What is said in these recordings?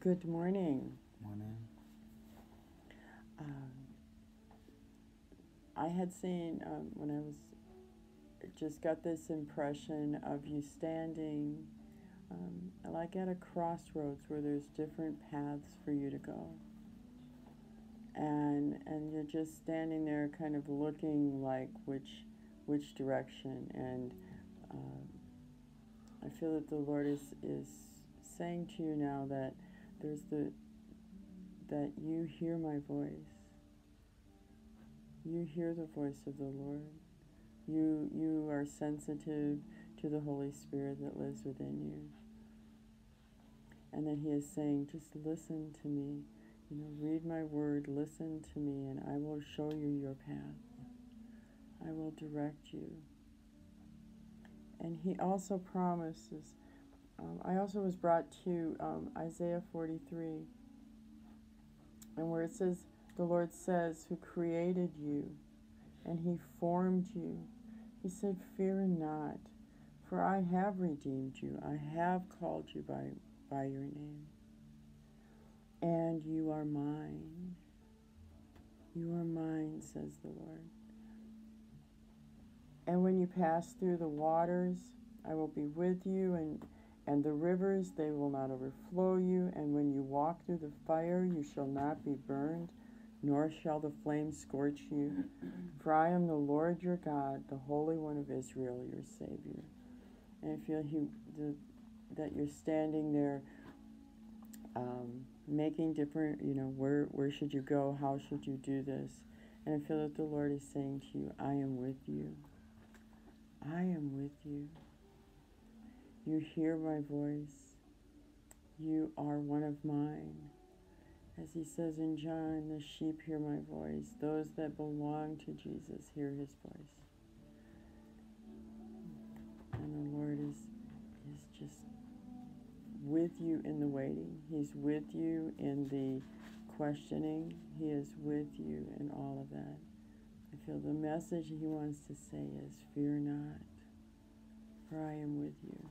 Good morning. Morning. Um, I had seen when I was just got this impression of you standing like at a crossroads where there's different paths for you to go, and you're just standing there, kind of looking like which direction. And I feel that the Lord is saying to you now that there's the that you hear my voice. You hear the voice of the Lord. You are sensitive to the Holy Spirit that lives within you. And that He is saying, just listen to me. Read my word, listen to me, and I will show you your path. I will direct you. And He also promises, I also was brought to Isaiah 43, and where it says, the Lord says, who created you, and He formed you. He said, fear not, for I have redeemed you. I have called you by your name. And you are mine. You are mine, says the Lord. And when you pass through the waters, I will be with you, and the rivers, they will not overflow you. And when you walk through the fire, you shall not be burned, nor shall the flame scorch you. For I am the Lord your God, the Holy One of Israel, your Savior. And I feel that you're standing there making different, where should you go? How should you do this? And I feel that the Lord is saying to you, I am with you. I am with you. You hear my voice. You are one of mine. As He says in John, the sheep hear my voice. Those that belong to Jesus hear His voice. And the Lord is just with you in the waiting. He's with you in the questioning. He is with you in all of that. I feel the message He wants to say is, fear not, for I am with you.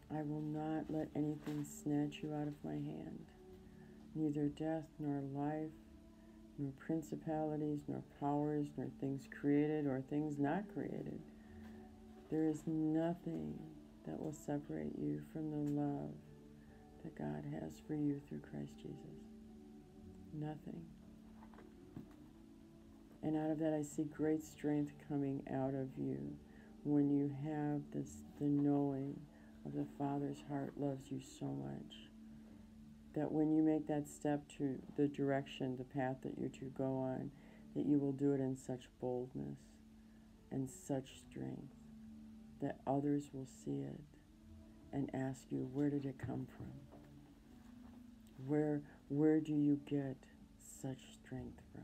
I will not let anything snatch you out of my hand, neither death nor life, nor principalities, nor powers, nor things created or things not created. There is nothing that will separate you from the love that God has for you through Christ Jesus. Nothing. And out of that, I see great strength coming out of you when you have the knowing of the Father's heart loves you so much that when you make that step to the direction, the path that you're to go on, that you will do it in such boldness and such strength that others will see it and ask you, where did it come from? Where do you get such strength from?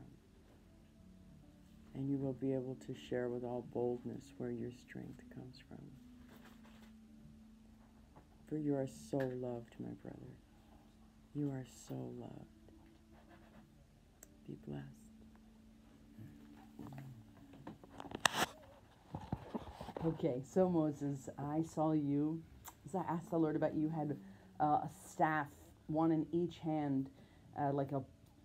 And you will be able to share with all boldness where your strength comes from. For you are so loved, my brother. You are so loved. Be blessed. Okay, so Moses, I saw you, as I asked the Lord about you, had a staff, one in each hand,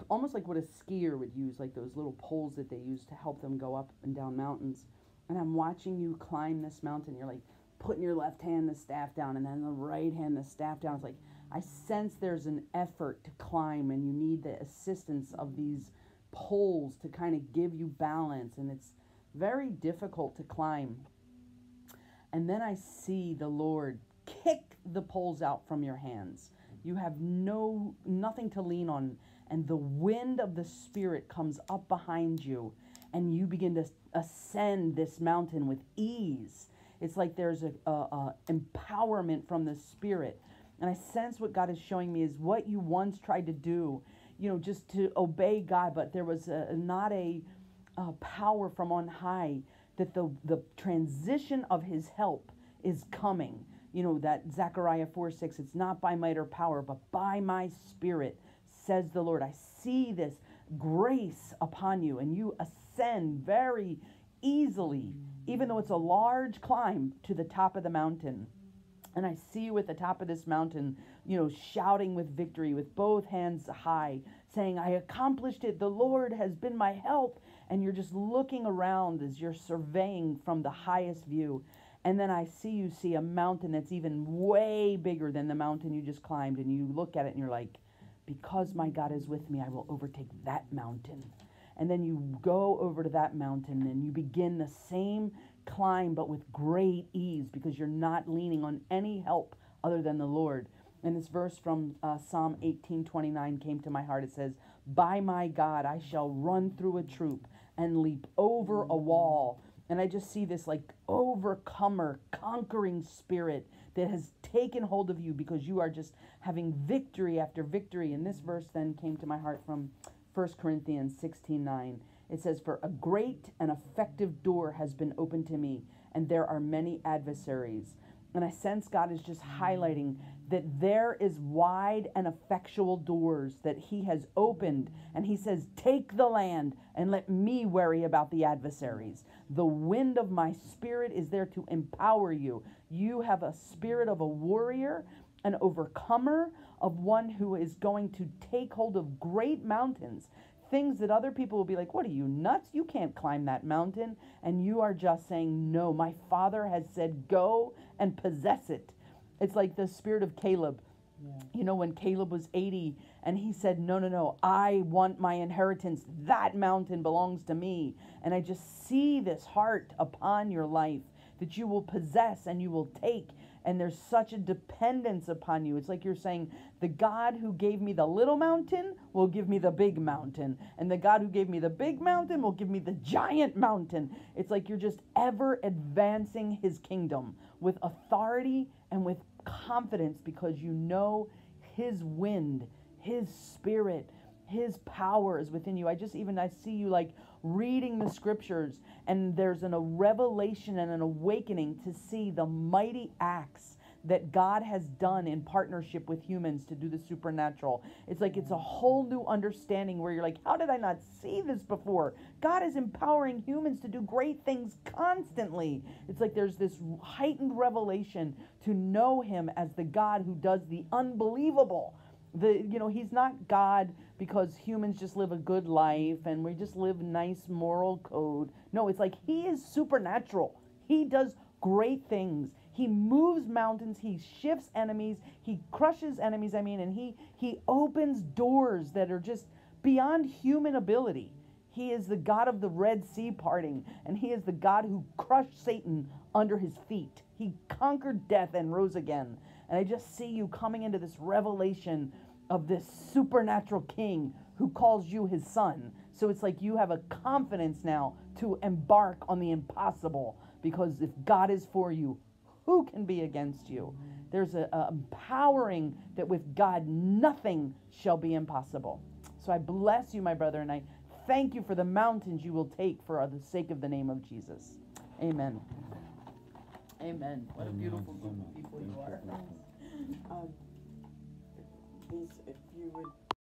almost like what a skier would use, like those little poles that they use to help them go up and down mountains. And I'm watching you climb this mountain. You're like putting your left hand the staff down, and then the right hand the staff down. It's like I sense there's an effort to climb, and you need the assistance of these poles to kind of give you balance, and it's very difficult to climb. And then I see the Lord kick the poles out from your hands. You have nothing to lean on, and the wind of the Spirit comes up behind you, and you begin to ascend this mountain with ease. It's like there's a empowerment from the Spirit. And I sense what God is showing me is what you once tried to do, just to obey God, but there was not a power from on high, that the transition of His help is coming. That Zechariah 4:6, it's not by might or power, but by my Spirit, says the Lord. I see this grace upon you, and you ascend very easily, even though it's a large climb to the top of the mountain. And I see you at the top of this mountain, shouting with victory, with both hands high, saying, I accomplished it. The Lord has been my help. And you're just looking around as you're surveying from the highest view. And then I see a mountain that's even way bigger than the mountain you just climbed. And you look at it and you're like, because my God is with me, I will overtake that mountain. And then you go over to that mountain and you begin the same climb, but with great ease, because you're not leaning on any help other than the Lord. And this verse from Psalm 18:29 came to my heart. It says, by my God, I shall run through a troop and leap over a wall. And I just see this like overcomer, conquering spirit that has taken hold of you, because you are just having victory after victory. And this verse then came to my heart from 1 Corinthians 16:9. It says, for a great and effective door has been opened to me, and there are many adversaries. And I sense God is just highlighting that there is wide and effectual doors that he has opened. And he says, take the land and let me worry about the adversaries. The wind of my spirit is there to empower you. You have a spirit of a warrior, an overcomer, of one who is going to take hold of great mountains. Things that other people will be like, what are you, nuts? You can't climb that mountain. And you are just saying, no, my Father has said, go and possess it. It's like the spirit of Caleb. Yeah. When Caleb was 80 and he said, no, I want my inheritance. That mountain belongs to me. And I just see this heart upon your life that you will possess and you will take. And there's such a dependence upon you. It's like you're saying, the God who gave me the little mountain will give me the big mountain. And the God who gave me the big mountain will give me the giant mountain. It's like you're just ever advancing his kingdom with authority and with confidence, because you know his wind, his spirit, his power is within you. I see you like reading the scriptures, and there's a revelation and an awakening to see the mighty acts that God has done in partnership with humans to do the supernatural. It's like it's a whole new understanding where you're like, how did I not see this before? God is empowering humans to do great things constantly. It's like there's this heightened revelation to know him as the God who does the unbelievable. He's not God because humans just live a good life and we just live nice moral code. No, it's like he is supernatural. He does great things. He moves mountains. He shifts enemies. He crushes enemies, and he opens doors that are just beyond human ability. He is the God of the Red Sea parting, and he is the God who crushed Satan under his feet. He conquered death and rose again. And I just see you coming into this revelation of this supernatural king who calls you his son. So it's like you have a confidence now to embark on the impossible, because if God is for you, who can be against you? There's a empowering that with God, nothing shall be impossible. So I bless you, my brother, and I thank you for the mountains you will take for the sake of the name of Jesus. Amen. Amen. What a beautiful group of people you are. If you would